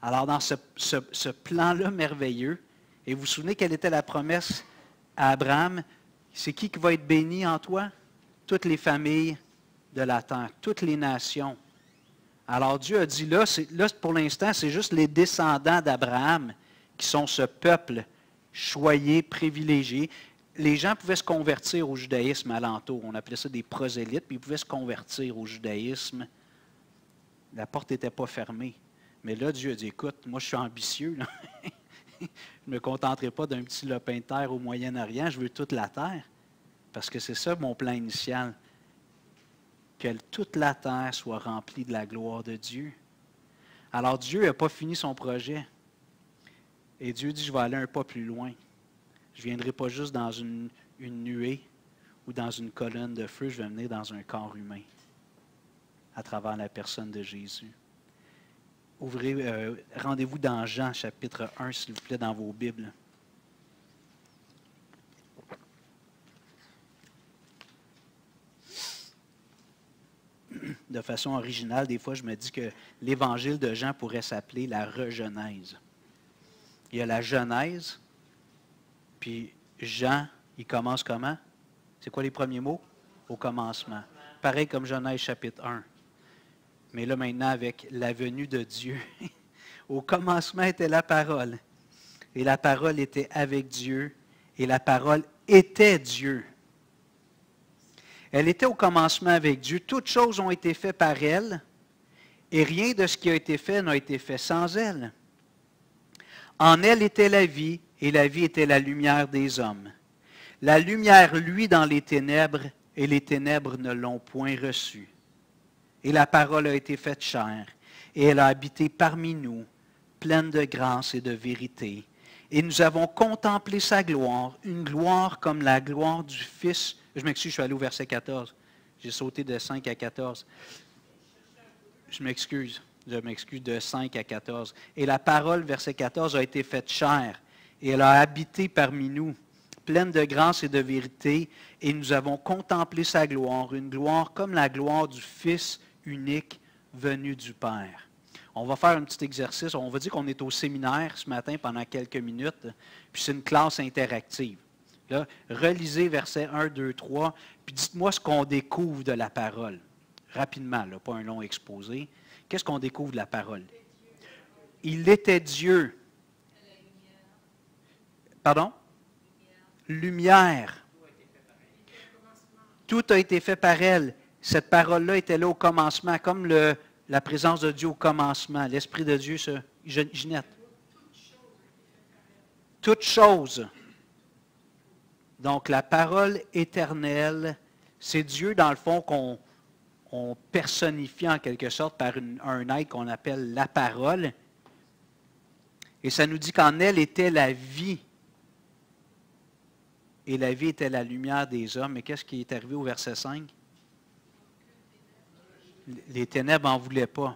Alors, dans ce plan-là merveilleux, et vous vous souvenez quelle était la promesse à Abraham? C'est qui va être béni en toi? Toutes les familles de la terre, toutes les nations. Alors Dieu a dit, là pour l'instant, c'est juste les descendants d'Abraham qui sont ce peuple choyé, privilégié. Les gens pouvaient se convertir au judaïsme alentour. On appelait ça des prosélytes, puis ils pouvaient se convertir au judaïsme. La porte n'était pas fermée. Mais là, Dieu a dit, écoute, moi je suis ambitieux. Là. Je ne me contenterai pas d'un petit lopin de terre au Moyen-Orient, je veux toute la terre. Parce que c'est ça mon plan initial. Que toute la terre soit remplie de la gloire de Dieu. Alors Dieu n'a pas fini son projet. Et Dieu dit, je vais aller un pas plus loin. Je ne viendrai pas juste dans une nuée ou dans une colonne de feu, je vais venir dans un corps humain à travers la personne de Jésus. Rendez-vous dans Jean chapitre 1, s'il vous plaît, dans vos Bibles. De façon originale, des fois, je me dis que l'évangile de Jean pourrait s'appeler la regenèse. Il y a la Genèse, puis Jean, il commence comment? C'est quoi les premiers mots? Au commencement. Pareil comme Genèse chapitre 1. Mais là maintenant avec la venue de Dieu. Au commencement était la parole. Et la parole était avec Dieu. Et la parole était Dieu. Elle était au commencement avec Dieu. Toutes choses ont été faites par elle. Et rien de ce qui a été fait n'a été fait sans elle. En elle était la vie. Et la vie était la lumière des hommes. La lumière luit dans les ténèbres. Et les ténèbres ne l'ont point reçue. Et la parole a été faite chair, et elle a habité parmi nous, pleine de grâce et de vérité. Et nous avons contemplé sa gloire, une gloire comme la gloire du Fils. Je m'excuse, je suis allé au verset 14. J'ai sauté de 5 à 14. Je m'excuse de 5 à 14. Et la parole, verset 14, a été faite chair, et elle a habité parmi nous, pleine de grâce et de vérité, et nous avons contemplé sa gloire, une gloire comme la gloire du Fils unique venu du Père. On va faire un petit exercice. On va dire qu'on est au séminaire ce matin pendant quelques minutes, puis c'est une classe interactive. Là, relisez versets 1, 2, 3, puis dites-moi ce qu'on découvre de la parole. Rapidement, là, pas un long exposé. Qu'est-ce qu'on découvre de la parole? Il était Dieu. Pardon? Lumière. Tout a été fait par elle. Cette parole-là était là au commencement, comme la présence de Dieu au commencement. L'Esprit de Dieu, Ginette. Toutes choses. Donc, la parole éternelle, c'est Dieu, dans le fond, qu'on personnifie en quelque sorte par un être qu'on appelle la parole. Et ça nous dit qu'en elle était la vie. Et la vie était la lumière des hommes. Mais qu'est-ce qui est arrivé au verset 5? Les ténèbres n'en voulaient pas.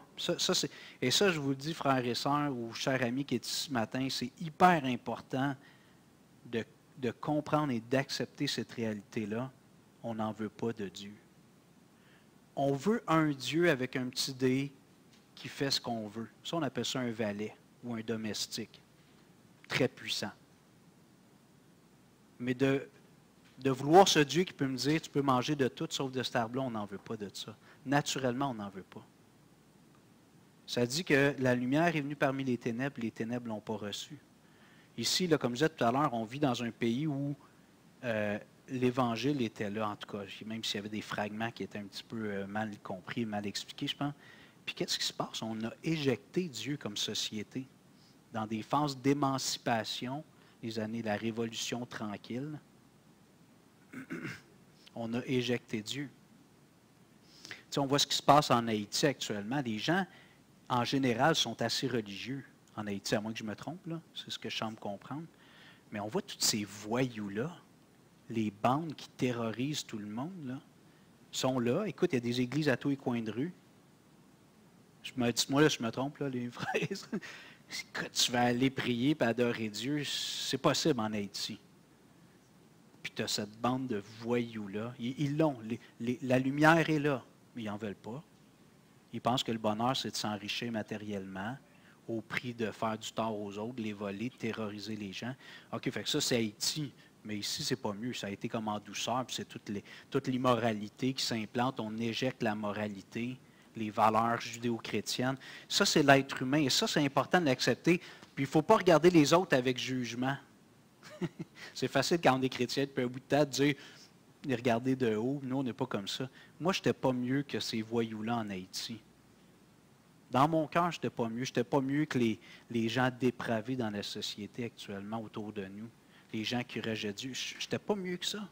Et ça, je vous le dis, frères et sœurs, ou chers amis qui êtes ici ce matin, c'est hyper important de comprendre et d'accepter cette réalité-là. On n'en veut pas de Dieu. On veut un Dieu avec un petit dé qui fait ce qu'on veut. Ça, on appelle ça un valet ou un domestique. Très puissant. Mais de vouloir ce Dieu qui peut me dire, tu peux manger de tout sauf de cet arbre-là, on n'en veut pas de ça. Naturellement, on n'en veut pas. Ça dit que la lumière est venue parmi les ténèbres ne l'ont pas reçue. Ici, là, comme je disais tout à l'heure, on vit dans un pays où l'Évangile était là, en tout cas, même s'il y avait des fragments qui étaient un petit peu mal compris, mal expliqués, je pense. Puis qu'est-ce qui se passe? On a éjecté Dieu comme société dans des phases d'émancipation, les années de la Révolution tranquille. On a éjecté Dieu. Tu sais, on voit ce qui se passe en Haïti actuellement. Les gens, en général, sont assez religieux en Haïti, à moins que je me trompe, là. C'est ce que je semble comprendre. Mais on voit tous ces voyous-là, les bandes qui terrorisent tout le monde, là, sont là. Écoute, il y a des églises à tous les coins de rue. Dis-moi là, je me trompe, là, les frères. Écoute, tu vas aller prier et adorer Dieu, c'est possible en Haïti. Puis tu as cette bande de voyous-là. Ils l'ont. La lumière est là, mais ils n'en veulent pas. Ils pensent que le bonheur, c'est de s'enrichir matériellement au prix de faire du tort aux autres, les voler, de terroriser les gens. OK, fait que ça, c'est Haïti. Mais ici, c'est pas mieux. Ça a été comme en douceur, puis c'est toute l'immoralité qui s'implante. On éjecte la moralité, les valeurs judéo-chrétiennes. Ça, c'est l'être humain. Et ça, c'est important de l'accepter. Puis il ne faut pas regarder les autres avec jugement. C'est facile quand on est chrétien, depuis un bout de temps, de dire, les regarder de haut. Nous, on n'est pas comme ça. Moi, je n'étais pas mieux que ces voyous-là en Haïti. Dans mon cœur, je n'étais pas mieux. Je n'étais pas mieux que les gens dépravés dans la société actuellement autour de nous. Les gens qui rejettent Dieu. Je n'étais pas mieux que ça.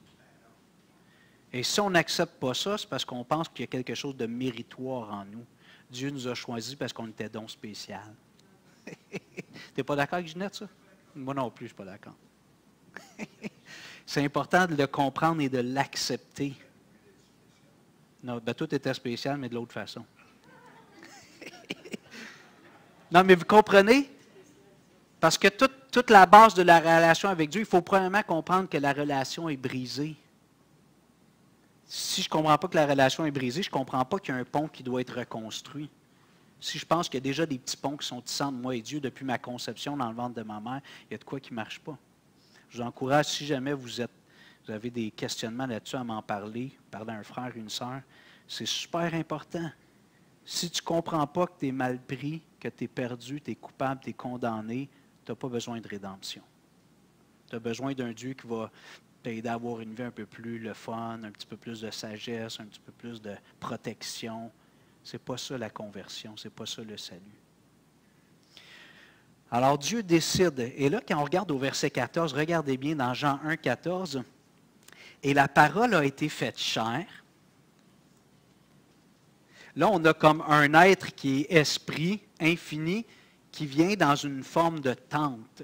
Et si on n'accepte pas ça, c'est parce qu'on pense qu'il y a quelque chose de méritoire en nous. Dieu nous a choisis parce qu'on était don spécial. Tu n'es pas d'accord avec Ginette, ça? Moi non plus, je ne suis pas d'accord. C'est important de le comprendre et de l'accepter. Non, ben, tout était spécial, mais de l'autre façon. Non, mais vous comprenez? Parce que toute la base de la relation avec Dieu, il faut premièrement comprendre que la relation est brisée. Si je ne comprends pas que la relation est brisée, je ne comprends pas qu'il y a un pont qui doit être reconstruit. Si je pense qu'il y a déjà des petits ponts qui sont tissés entre moi et Dieu depuis ma conception dans le ventre de ma mère, il y a de quoi qui ne marche pas. Je vous encourage, si jamais vous avez des questionnements là-dessus, à m'en parler à un frère, une sœur. C'est super important. Si tu ne comprends pas que tu es mal pris, que tu es perdu, tu es coupable, tu es condamné, tu n'as pas besoin de rédemption. Tu as besoin d'un Dieu qui va t'aider à avoir une vie un peu plus le fun, un petit peu plus de sagesse, un petit peu plus de protection. Ce n'est pas ça la conversion, ce n'est pas ça le salut. Alors Dieu décide, et là quand on regarde au verset 14, regardez bien dans Jean 1, 14, « Et la parole a été faite chair ». Là, on a comme un être qui est esprit, infini, qui vient dans une forme de tente.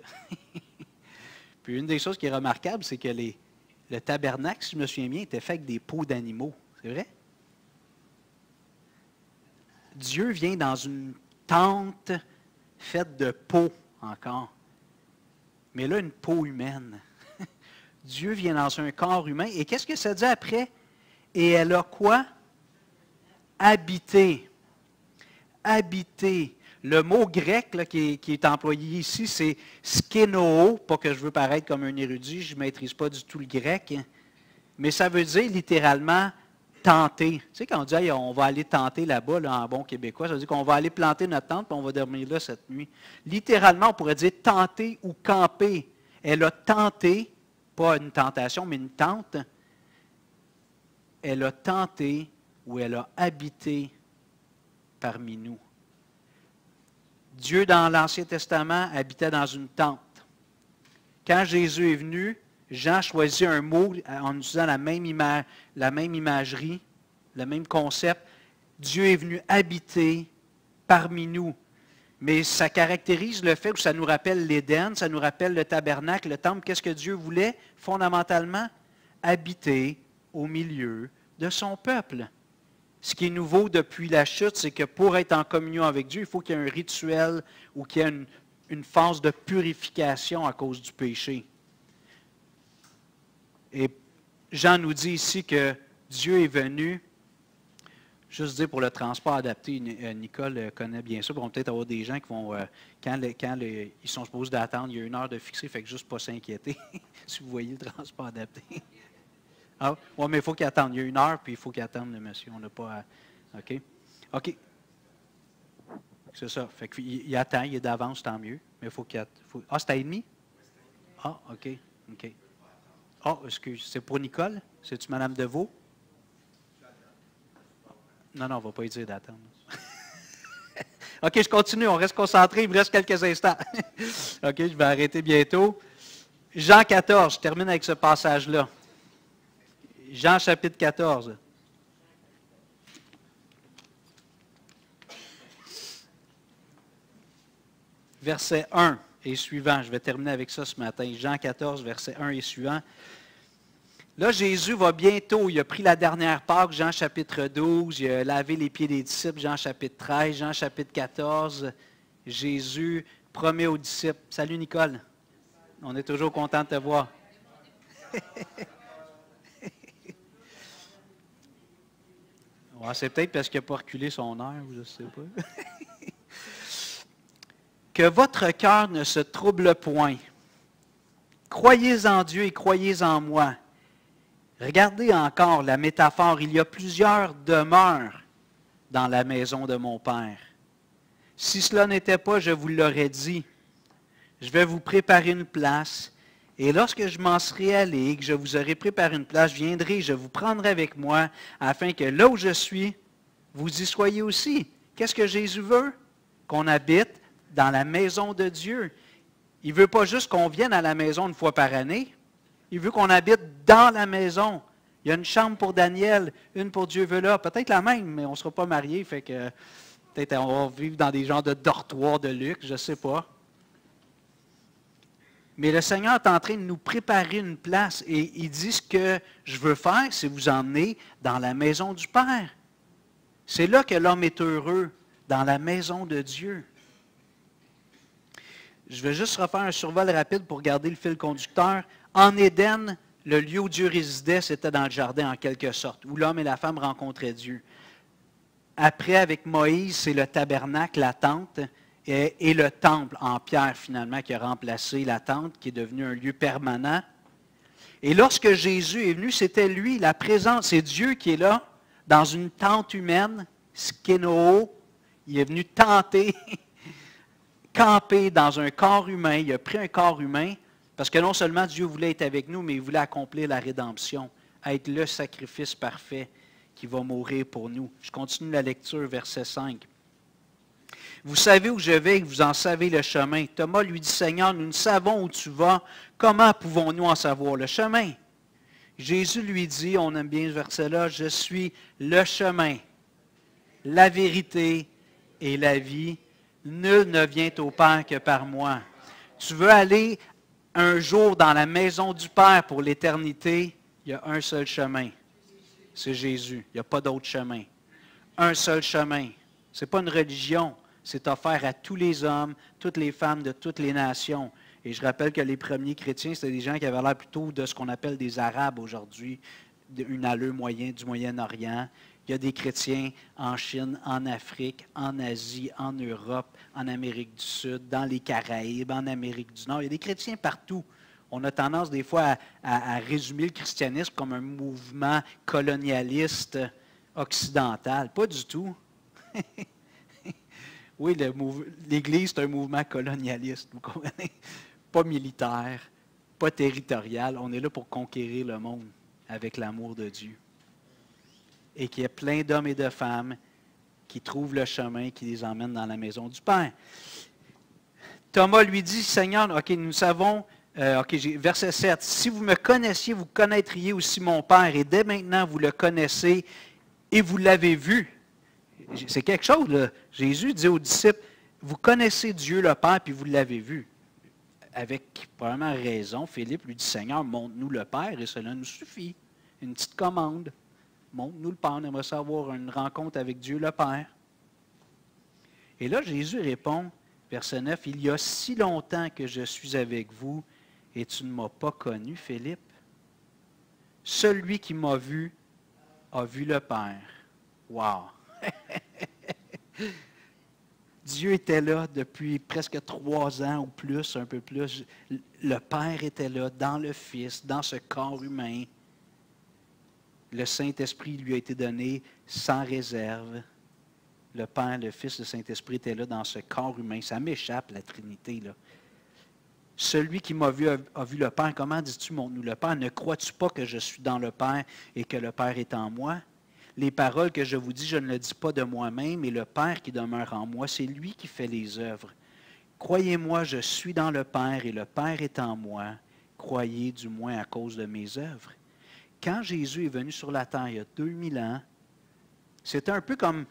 Puis une des choses qui est remarquable, c'est que le tabernacle, si je me souviens bien, était fait avec des peaux d'animaux. C'est vrai? Dieu vient dans une tente faite de peau encore. Mais là, une peau humaine. Dieu vient dans un corps humain. Et qu'est-ce que ça dit après? Et elle a quoi? Habité. Habité. Le mot grec là, qui est employé ici, c'est skenoo. Pas que je veux paraître comme un érudit, je ne maîtrise pas du tout le grec. Mais ça veut dire littéralement tenter. Tu sais, quand on dit hey, on va aller tenter là-bas, là, en bon québécois, ça veut dire qu'on va aller planter notre tente et on va dormir là cette nuit. Littéralement, on pourrait dire tenter ou camper. Elle a tenté, pas une tentation, mais une tente. Elle a tenté ou elle a habité parmi nous. Dieu, dans l'Ancien Testament, habitait dans une tente. Quand Jésus est venu, Jean choisit un mot en utilisant la même imagerie, le même concept. Dieu est venu habiter parmi nous. Mais ça caractérise le fait que ça nous rappelle l'Éden, ça nous rappelle le tabernacle, le temple. Qu'est-ce que Dieu voulait fondamentalement? Habiter au milieu de son peuple. Ce qui est nouveau depuis la chute, c'est que pour être en communion avec Dieu, il faut qu'il y ait un rituel ou qu'il y ait une phase de purification à cause du péché. Et Jean nous dit ici que Dieu est venu, juste dire pour le transport adapté, Nicole connaît bien ça, il va peut-être avoir des gens qui vont, quand ils sont supposés d'attendre, il y a 1 heure de fixé, fait que juste pas s'inquiéter, si vous voyez le transport adapté. Ah, oui, mais il faut qu'il attende. Il y a 1 heure, puis il faut qu'il attende le monsieur. On n'a pas à... OK? OK. C'est ça. Fait qu'il attend, il est d'avance, tant mieux. Mais il faut qu'il attende. Ah, c'est à 1h30? Ah, OK. OK. Ah, excuse, c'est pour Nicole? C'est-tu Mme Deveau? Non, non, on ne va pas lui dire d'attendre. OK, je continue, on reste concentré, il me reste quelques instants. OK, je vais arrêter bientôt. Jean 14, je termine avec ce passage-là. Jean chapitre 14. Verset 1 et suivant. Je vais terminer avec ça ce matin. Jean 14, verset 1 et suivant. Là, Jésus va bientôt, il a pris la dernière Pâque, Jean chapitre 12, il a lavé les pieds des disciples, Jean chapitre 13, Jean chapitre 14. Jésus promet aux disciples. Salut Nicole, on est toujours content de te voir. Ouais, c'est peut-être parce qu'il n'a pas reculé son air, je ne sais pas. Que votre cœur ne se trouble point. Croyez en Dieu et croyez en moi. Regardez encore la métaphore. Il y a plusieurs demeures dans la maison de mon Père. Si cela n'était pas, je vous l'aurais dit. Je vais vous préparer une place. Et lorsque je m'en serai allé et que je vous aurai préparé une place, je viendrai, je vous prendrai avec moi, afin que là où je suis, vous y soyez aussi. Qu'est-ce que Jésus veut? Qu'on habite dans la maison de Dieu. Il ne veut pas juste qu'on vienne à la maison une fois par année. Il veut qu'on habite dans la maison. Il y a une chambre pour Daniel, une pour Dieu veut là. Peut-être la même, mais on ne sera pas mariés, fait que peut-être on va vivre dans des genres de dortoirs de luxe, je ne sais pas. Mais le Seigneur est en train de nous préparer une place et il dit ce que je veux faire, c'est vous emmener dans la maison du Père. C'est là que l'homme est heureux, dans la maison de Dieu. Je vais juste refaire un survol rapide pour garder le fil conducteur. En Éden, le lieu où Dieu résidait, c'était dans le jardin en quelque sorte, où l'homme et la femme rencontraient Dieu. Après, avec Moïse, c'est le tabernacle, la tente, et le temple en pierre finalement qui a remplacé la tente, qui est devenu un lieu permanent. Et lorsque Jésus est venu, c'était lui, la présence, c'est Dieu qui est là, dans une tente humaine, skénoo. Il est venu tenter, camper dans un corps humain. Il a pris un corps humain, parce que non seulement Dieu voulait être avec nous, mais il voulait accomplir la rédemption, être le sacrifice parfait qui va mourir pour nous. Je continue la lecture, verset 5. Vous savez où je vais et vous en savez le chemin. Thomas lui dit, Seigneur, nous ne savons où tu vas. Comment pouvons-nous en savoir le chemin? Jésus lui dit, on aime bien ce verset-là, je suis le chemin, la vérité et la vie. Nul ne vient au Père que par moi. Tu veux aller un jour dans la maison du Père pour l'éternité, il y a un seul chemin. C'est Jésus. Il n'y a pas d'autre chemin. Un seul chemin. Ce n'est pas une religion. C'est offert à tous les hommes, toutes les femmes de toutes les nations. Et je rappelle que les premiers chrétiens, c'était des gens qui avaient l'air plutôt de ce qu'on appelle des Arabes aujourd'hui, une allure moyenne du Moyen-Orient. Il y a des chrétiens en Chine, en Afrique, en Asie, en Europe, en Amérique du Sud, dans les Caraïbes, en Amérique du Nord. Il y a des chrétiens partout. On a tendance des fois à résumer le christianisme comme un mouvement colonialiste occidental. Pas du tout. Oui, l'Église, c'est un mouvement colonialiste, vous comprenez? Pas militaire, pas territorial. On est là pour conquérir le monde avec l'amour de Dieu. Et qu'il y ait plein d'hommes et de femmes qui trouvent le chemin, qui les emmènent dans la maison du Père. Thomas lui dit, Seigneur, OK, nous savons, verset 7, si vous me connaissiez, vous connaîtriez aussi mon Père, et dès maintenant, vous le connaissez et vous l'avez vu. C'est quelque chose, là. Jésus dit aux disciples, vous connaissez Dieu le Père, puis vous l'avez vu. Avec probablement raison, Philippe lui dit, Seigneur, montre-nous le Père, et cela nous suffit. Une petite commande. Montre-nous le Père, on aimerait savoir une rencontre avec Dieu le Père. Et là, Jésus répond, verset 9, il y a si longtemps que je suis avec vous, et tu ne m'as pas connu, Philippe. Celui qui m'a vu a vu le Père. Wow! Dieu était là depuis presque 3 ans ou plus, un peu plus. Le Père était là dans le Fils, dans ce corps humain. Le Saint-Esprit lui a été donné sans réserve. Le Père, le Fils, le Saint-Esprit étaient là dans ce corps humain. Ça m'échappe, la Trinité, là. Celui qui m'a vu a vu le Père. Comment dis-tu, montre-nous le Père? Ne crois-tu pas que je suis dans le Père et que le Père est en moi? Les paroles que je vous dis, je ne le dis pas de moi-même, mais le Père qui demeure en moi, c'est lui qui fait les œuvres. Croyez-moi, je suis dans le Père et le Père est en moi. Croyez du moins à cause de mes œuvres. Quand Jésus est venu sur la terre il y a 2000 ans, c'était un peu comme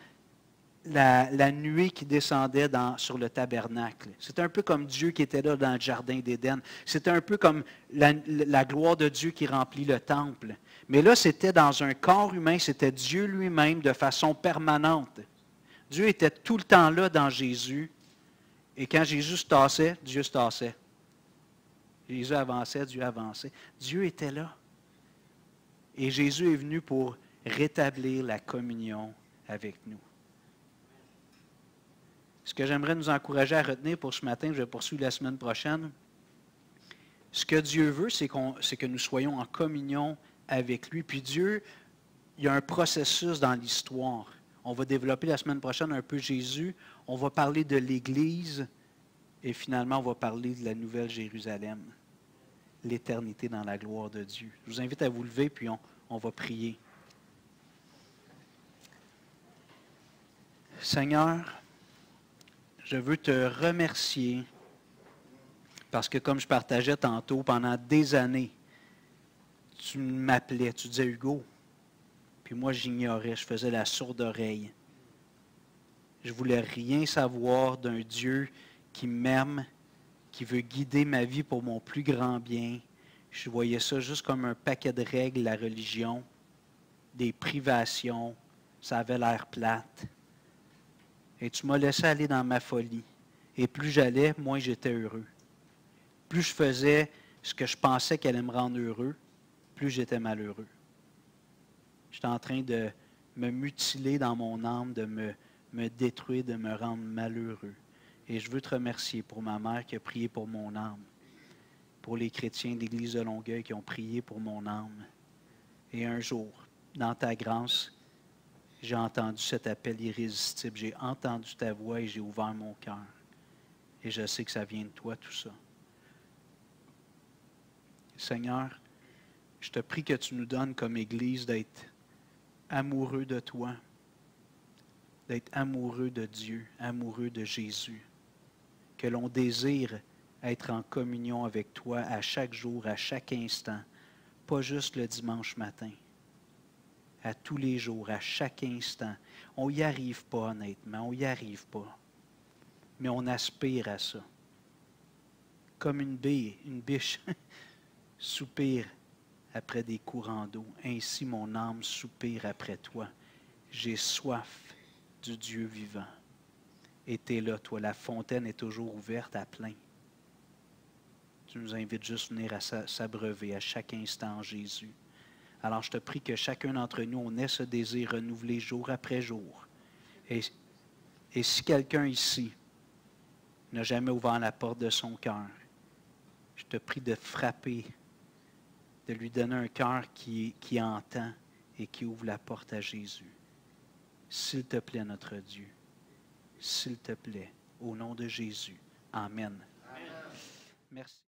la nuée qui descendait sur le tabernacle. C'était un peu comme Dieu qui était là dans le jardin d'Éden. C'était un peu comme la gloire de Dieu qui remplit le temple. Mais là, c'était dans un corps humain, c'était Dieu lui-même de façon permanente. Dieu était tout le temps là dans Jésus. Et quand Jésus se tassait, Dieu se tassait. Jésus avançait, Dieu avançait. Dieu était là. Et Jésus est venu pour rétablir la communion avec nous. Ce que j'aimerais nous encourager à retenir pour ce matin, je vais poursuivre la semaine prochaine. Ce que Dieu veut, c'est que nous soyons en communion avec lui. Puis Dieu, il y a un processus dans l'histoire. On va développer la semaine prochaine un peu Jésus. On va parler de l'Église. Et finalement, on va parler de la Nouvelle Jérusalem. L'éternité dans la gloire de Dieu. Je vous invite à vous lever, puis on va prier. Seigneur, je veux te remercier parce que comme je partageais tantôt, pendant des années, tu m'appelais, tu disais Hugo, puis moi j'ignorais, je faisais la sourde oreille. Je voulais rien savoir d'un Dieu qui m'aime, qui veut guider ma vie pour mon plus grand bien. Je voyais ça juste comme un paquet de règles, la religion, des privations, ça avait l'air plate. Et tu m'as laissé aller dans ma folie. Et plus j'allais, moins j'étais heureux. Plus je faisais ce que je pensais qu'elle allait me rendre heureux, plus j'étais malheureux. J'étais en train de me mutiler dans mon âme, de me détruire, de me rendre malheureux. Et je veux te remercier pour ma mère qui a prié pour mon âme, pour les chrétiens de l'Église de Longueuil qui ont prié pour mon âme. Et un jour, dans ta grâce, j'ai entendu cet appel irrésistible. J'ai entendu ta voix et j'ai ouvert mon cœur. Et je sais que ça vient de toi, tout ça. Seigneur, je te prie que tu nous donnes comme Église d'être amoureux de toi, d'être amoureux de Dieu, amoureux de Jésus. Que l'on désire être en communion avec toi à chaque jour, à chaque instant, pas juste le dimanche matin. À tous les jours, à chaque instant. On n'y arrive pas, honnêtement, on n'y arrive pas. Mais on aspire à ça. Comme une biche soupire après des courants d'eau. Ainsi, mon âme soupire après toi. J'ai soif du Dieu vivant. Et tu es là, toi, la fontaine est toujours ouverte à plein. Tu nous invites juste à venir à s'abreuver à chaque instant en Jésus. Alors, je te prie que chacun d'entre nous, on ait ce désir renouvelé jour après jour. Et si quelqu'un ici n'a jamais ouvert la porte de son cœur, je te prie de frapper, de lui donner un cœur qui entend et qui ouvre la porte à Jésus. S'il te plaît, notre Dieu. S'il te plaît, au nom de Jésus. Amen. Amen. Merci.